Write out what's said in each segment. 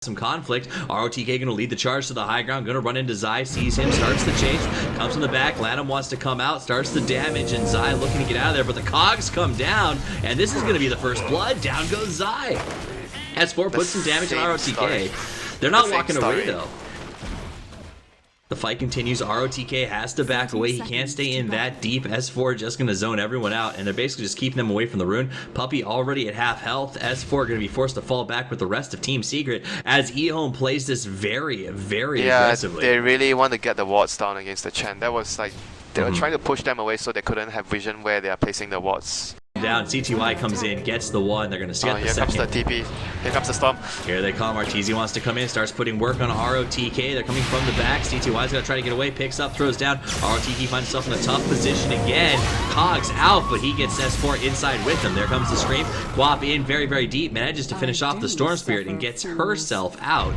some conflict. ROTK gonna lead the charge to the high ground, gonna run into Zai, sees him, starts the chase, comes from the back. Lanham wants to come out, starts the damage, and Zai looking to get out of there, but the cogs come down, and this is gonna be the first blood. Down goes Zai. S4 puts some damage on ROTK. They're not walking away though. The fight continues. ROTK has to back away. He can't stay in that deep. S4 just going to zone everyone out, and they're basically just keeping them away from the rune. Puppey already at half health. S4 going to be forced to fall back with the rest of Team Secret as Ehome plays this very aggressively. They really want to get the wards down against the Chen. That was like, they were trying to push them away so they couldn't have vision where they are placing the wards. Down, CTY comes in, gets the one, they're going to get the second. Here comes the TP, here comes the storm. Here they come, Arteezy wants to come in, starts putting work on ROTK, they're coming from the back, CTY's going to try to get away, picks up, throws down, ROTK finds himself in a tough position again, Cogs out, but he gets S4 inside with him, there comes the scream, Guap in very deep, manages to finish off the Storm Spirit and gets herself out.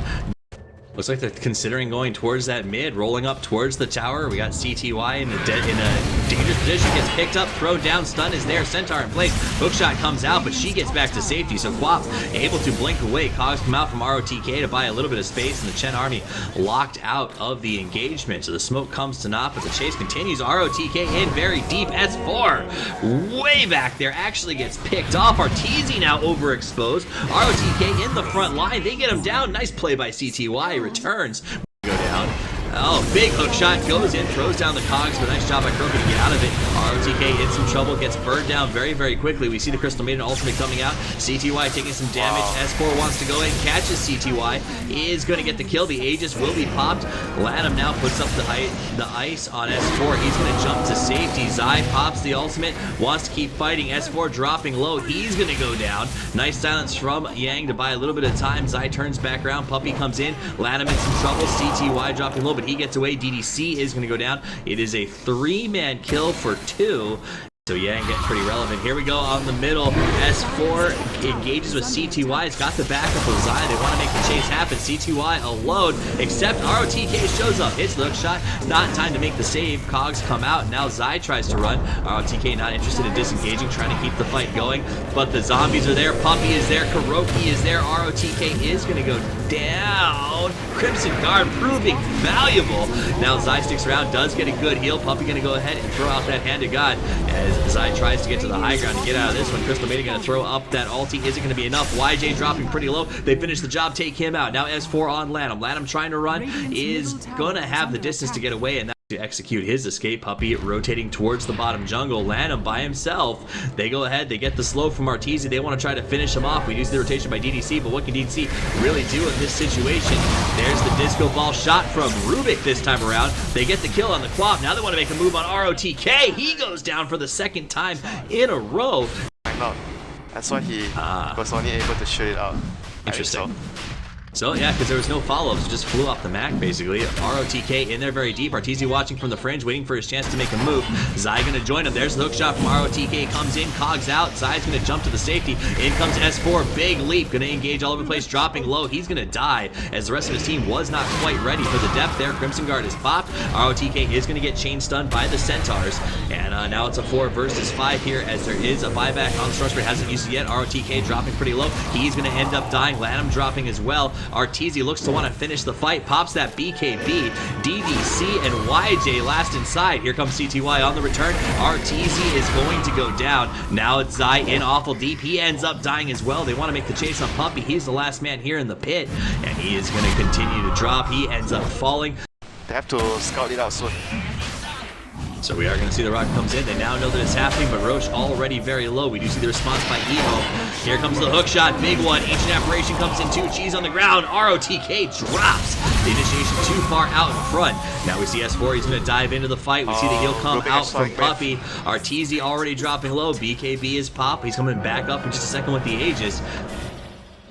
Looks like they're considering going towards that mid, rolling up towards the tower. We got CTY in a dangerous position, gets picked up, throw down, stun is there, Centaur in place. Hookshot comes out, but she gets back to safety, so Quap able to blink away. Cogs come out from ROTK to buy a little bit of space, and the Chen army locked out of the engagement. So the smoke comes to naught, but the chase continues. ROTK in very deep. S4 way back there actually gets picked off. Arteezy now overexposed. ROTK in the front line. They get him down. Nice play by CTY. Returns. Go down. Oh, big hook shot goes in, throws down the cogs, but nice job by Croaky to get out of it. ROTK in some trouble, gets burned down very quickly. We see the Crystal Maiden ultimate coming out. CTY taking some damage. S4 wants to go in, catches CTY. He is going to get the kill. The Aegis will be popped. Lanham now puts up the ice on S4. He's going to jump to safety. Zai pops the ultimate, wants to keep fighting. S4 dropping low. He's going to go down. Nice silence from Yang to buy a little bit of time. Zai turns back around. Puppey comes in. Lanham in some trouble. CTY dropping low, but he gets away. DDC is going to go down. It is a 3-man kill for 2. So Yang getting pretty relevant. Here we go on the middle. S4 engages with CTY. It's got the backup of Zai. They want to make the chase happen. CTY alone, except ROTK shows up. Hits the hook shot. Not in time to make the save. Cogs come out. Now Zai tries to run. ROTK not interested in disengaging, trying to keep the fight going. But the zombies are there. Puppey is there. Kuroki is there. ROTK is going to go down. Crimson Guard proving valuable. Now Zai sticks around, does get a good heal. Puppey going to go ahead and throw out that hand of God as Zai tries to get to the high ground to get out of this one. Crystal Maiden going to throw up that ulti. Is it going to be enough? YJ dropping pretty low. They finish the job, take him out. Now S4 on Lanham. Lanham trying to run, is going to have the distance to get away, and to execute his escape. Puppey rotating towards the bottom jungle. Lanham by himself. They go ahead, they get the slow from Arteezy. They want to try to finish him off. We use the rotation by DDC, but what can DDC really do in this situation? There's the disco ball shot from Rubik this time around. They get the kill on the Quap. Now they want to make a move on ROTK. He goes down for the second time in a row. That's why he was only able to shoot it out. Interesting. So yeah, because there was no follow-ups, just flew off the Mac basically. ROTK in there very deep. Arteezy watching from the fringe, waiting for his chance to make a move. Zai gonna join him. There's the hook shot from ROTK, comes in, Cogs out. Zai's gonna jump to the safety. In comes S4, big leap, gonna engage all over the place, dropping low. He's gonna die as the rest of his team was not quite ready for the depth there. Crimson Guard is popped. ROTK is gonna get chain stunned by the Centaurs. And now it's a 4 versus 5 here as there is a buyback on the Storm Spirit. Hasn't used it yet. ROTK dropping pretty low. He's gonna end up dying. Lanham dropping as well. Arteezy looks to want to finish the fight, pops that BKB. DDC and YJ last inside. Here comes CTY on the return. Arteezy is going to go down. Now it's Zai in awful deep. He ends up dying as well. They want to make the chase on Puppey. He's the last man here in the pit, and he is going to continue to drop. He ends up falling. They have to scout it out soon. So we are going to see the rock comes in. They now know that it's happening, but Roche already very low. We do see the response by Ehome. Here comes the hook shot. Big one. Ancient Apparition comes in too. Cheese on the ground. ROTK drops. The initiation too far out in front. Now we see S4. He's going to dive into the fight. We see the heal come out from Puppey. Arteezy already dropping low. BKB is pop. He's coming back up in just a second with the Aegis.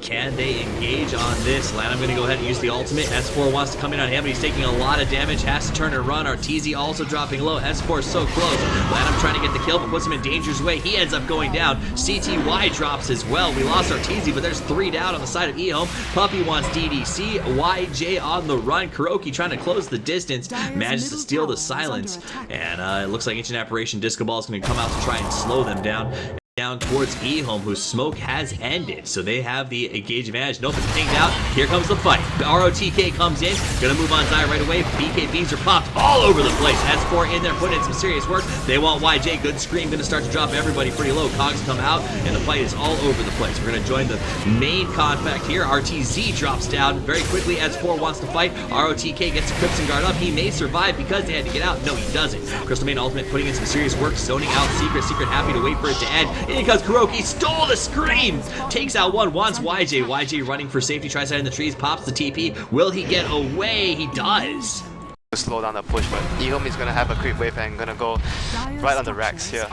Can they engage on this? Lanham going to go ahead and use the ultimate. S4 wants to come in on him, but he's taking a lot of damage. Has to turn and run. Arteezy also dropping low. S4 is so close. Lanham trying to get the kill, but puts him in danger's way. He ends up going down. CTY drops as well. We lost Arteezy, but there's 3 down on the side of Ehome. Puppey wants DDC. YJ on the run. Kuroki trying to close the distance. Manages to steal the silence. And it looks like Ancient Apparition Disco Ball is going to come out to try and slow them down. down towards Ehome, whose smoke has ended, so they have the engage advantage. Nope, it's pinged out. Here comes the fight. ROTK comes in, gonna move on Zai right away. BKBs are popped all over the place. S4 in there, putting in some serious work. They want YJ, good scream, gonna start to drop everybody pretty low. Cogs come out, and the fight is all over the place. We're gonna join the main contact here. RTZ drops down very quickly. S4 wants to fight. ROTK gets a Crimson Guard up. He may survive because they had to get out. No, he doesn't. Crystal Main Ultimate putting in some serious work, zoning out Secret. Secret happy to wait for it to end. In comes Kuroki, stole the scream! Takes out one, wants YJ. YJ running for safety, tries to hide in the trees, pops the TP. Will he get away? He does. Slow down the push, but Ehome is gonna have a creep wave and gonna go right on the racks here.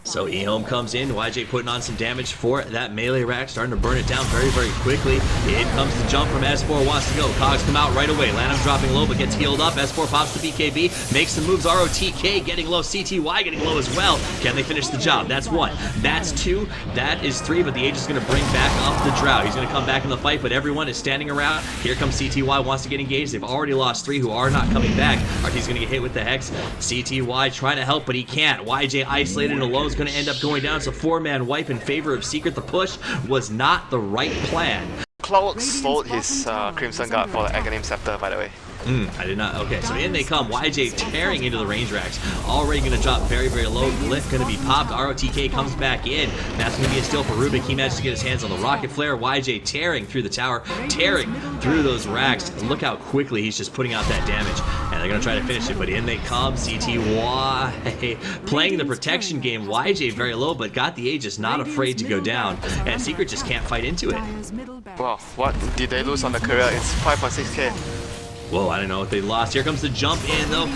So Ehome comes in, YJ putting on some damage for that melee rack, starting to burn it down very, very quickly. In comes the jump from S4, wants to go. Cogs come out right away. Lanham dropping low, but gets healed up. S4 pops the BKB, makes some moves. ROTK getting low, CTY getting low as well. Can they finish the job? That's one. That's two. That is three, but the Age is going to bring back up the drought. He's going to come back in the fight, but everyone is standing around. Here comes CTY, wants to get engaged. They've already lost three who are not coming back. He's going to get hit with the Hex. CTY trying to help, but he can't. YJ isolated and alone is going to end up going down. So 4-man wipe in favor of Secret. The push was not the right plan. Cloud sold his Crimson Guard for the Aghanim Scepter, by the way. I did not. Okay, so in they come. YJ tearing into the range racks. Already going to drop very, very low. Glyph going to be popped. ROTK comes back in. That's going to be a steal for Rubik. He manages to get his hands on the Rocket Flare. YJ tearing through the tower, tearing through those racks. Look how quickly he's just putting out that damage. And they're going to try to finish it, but in they come. CTY playing the protection game. YJ very low, but got the Aegis, not afraid to go down. And Secret just can't fight into it. Wow, what did they lose on the career? It's 5.6k. Whoa, I don't know what they lost. Here comes the jump in, though.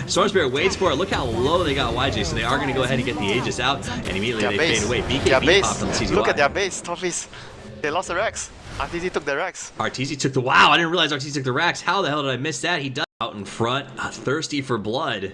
Storm Spirit waits for it. Look how low they got YJ, so they are going to go ahead and get the Aegis out, and immediately they fade away. BKB popped on the CTY. Look at their base, Toffees. They lost the racks. RTZ took the racks. RTZ took the... Wow, I didn't realize RTZ took the racks. How the hell did I miss that? He does out in front, thirsty for blood.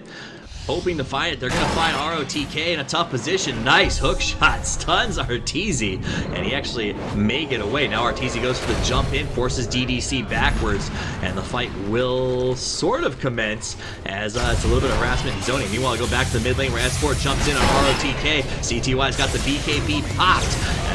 Hoping to find it. They're going to find ROTK in a tough position. Nice hook shot. Stuns RTZ. And he actually may get away. Now RTZ goes for the jump in. Forces DDC backwards. And the fight will sort of commence as it's a little bit of harassment and zoning. Meanwhile, I go back to the mid lane where S4 jumps in on ROTK. CTY's got the BKB popped.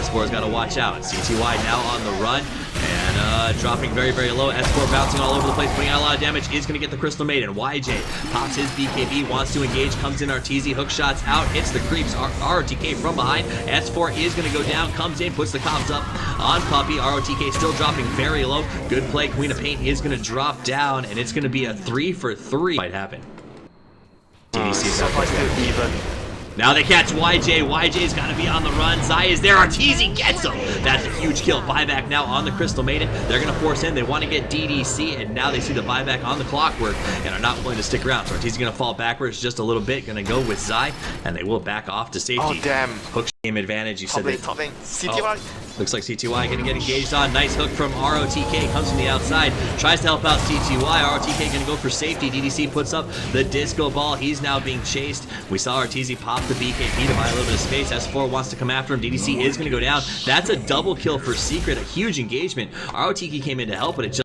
S4's got to watch out. CTY now on the run. And dropping very, very low. S4 bouncing all over the place, putting out a lot of damage. Is going to get the Crystal Maiden. YJ pops his BKB, wants to engage, comes in RTZ, hook shots out, hits the creeps. ROTK from behind. S4 is going to go down, comes in, puts the cops up on Puppy. ROTK still dropping very low. Good play. Queen of Paint is going to drop down, and it's going to be a 3-for-3. Might happen. DDC's still even. Now they catch YJ. YJ's got to be on the run. Zai is there. RTZ gets him. That's a huge kill. Buyback now on the Crystal Maiden. They're going to force in. They want to get DDC, and now they see the buyback on the Clockwork and are not willing to stick around. So RTZ's going to fall backwards just a little bit. Going to go with Zai, and they will back off to safety. Oh, damn. Hook game advantage. You said top lane. CTY. Looks like CTY going to get engaged on. Nice hook from ROTK. Comes from the outside. Tries to help out CTY. ROTK going to go for safety. DDC puts up the disco ball. He's now being chased. We saw RTZ pop the BKB to buy a little bit of space. S4 wants to come after him. DDC is going to go down. That's a double kill for Secret. A huge engagement. ROTK came in to help, but it just...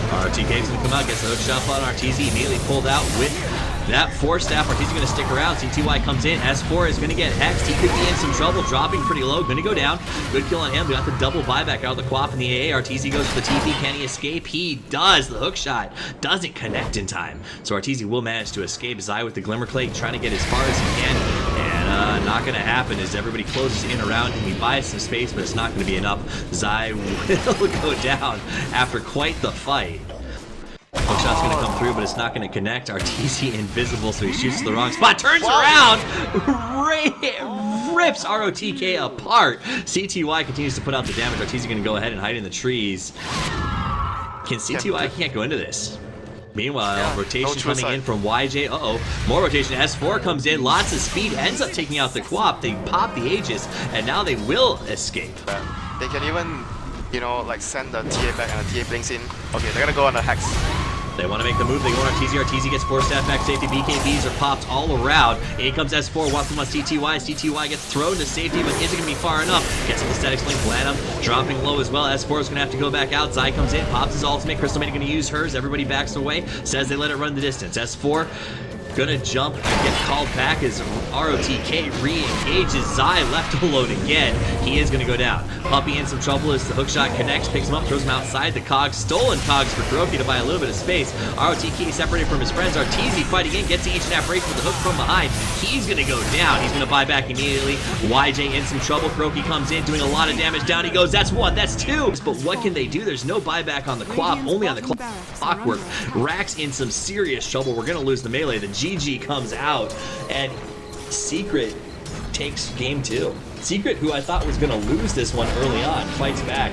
ROTK's going to come out. Gets the hook shot on RTZ. Immediately pulled out with... that Force Staff. RTZ's going to stick around. CTY comes in. S4 is going to get hexed. He could be in some trouble. Dropping pretty low. Going to go down. Good kill on him. We got the double buyback out of the Quap and the AA. RTZ goes for the TP. Can he escape? He does. The hook shot doesn't connect in time. So RTZ will manage to escape. Zai with the Glimmer Clay trying to get as far as he can. And not going to happen as everybody closes in around him. He buys some space, but it's not going to be enough. Zai will go down after quite the fight. Hook shot's going to come through, but it's not going to connect. RTZ invisible, so he shoots to the wrong spot. Turns around, rips ROTK apart. CTY continues to put out the damage. RTZ going to go ahead and hide in the trees. Can CTY can't go into this? Meanwhile, rotation coming in from YJ. More rotation. S4 comes in, lots of speed, ends up taking out the Quap. They pop the Aegis, and now they will escape. They can even, you know, like send the TA back and the TA blinks in. Okay, they're gonna go on the Hex. They want to make the move. They go on RTZ. RTZ gets Force Staff back safety. BKBs are popped all around. In comes S4. Wants them on CTY. CTY gets thrown to safety, but isn't going to be far enough. Gets him the Statics Link. Lanham dropping low as well. S4 is going to have to go back out. Zai comes in. Pops his ultimate. Crystal Maiden going to use hers. Everybody backs away. Says they let it run the distance. S4 Gonna jump and get called back as ROTK re-engages Zai left alone again. He is gonna go down. Puppy in some trouble as the hookshot connects, picks him up, throws him outside. The Cogs, stolen Cogs for Kuroki to buy a little bit of space. ROTK separated from his friends. Arteezy fighting in, gets to each and half break with the hook from behind. He's gonna go down. He's gonna buy back immediately. YJ in some trouble. Kuroki comes in, doing a lot of damage. Down he goes. That's one, that's two. But what can they do? There's no buyback on the Quap, only on the Clockwork. Rax in some serious trouble. We're gonna lose the melee. The GG comes out, and Secret takes game 2. Secret, who I thought was gonna lose this one early on, fights back.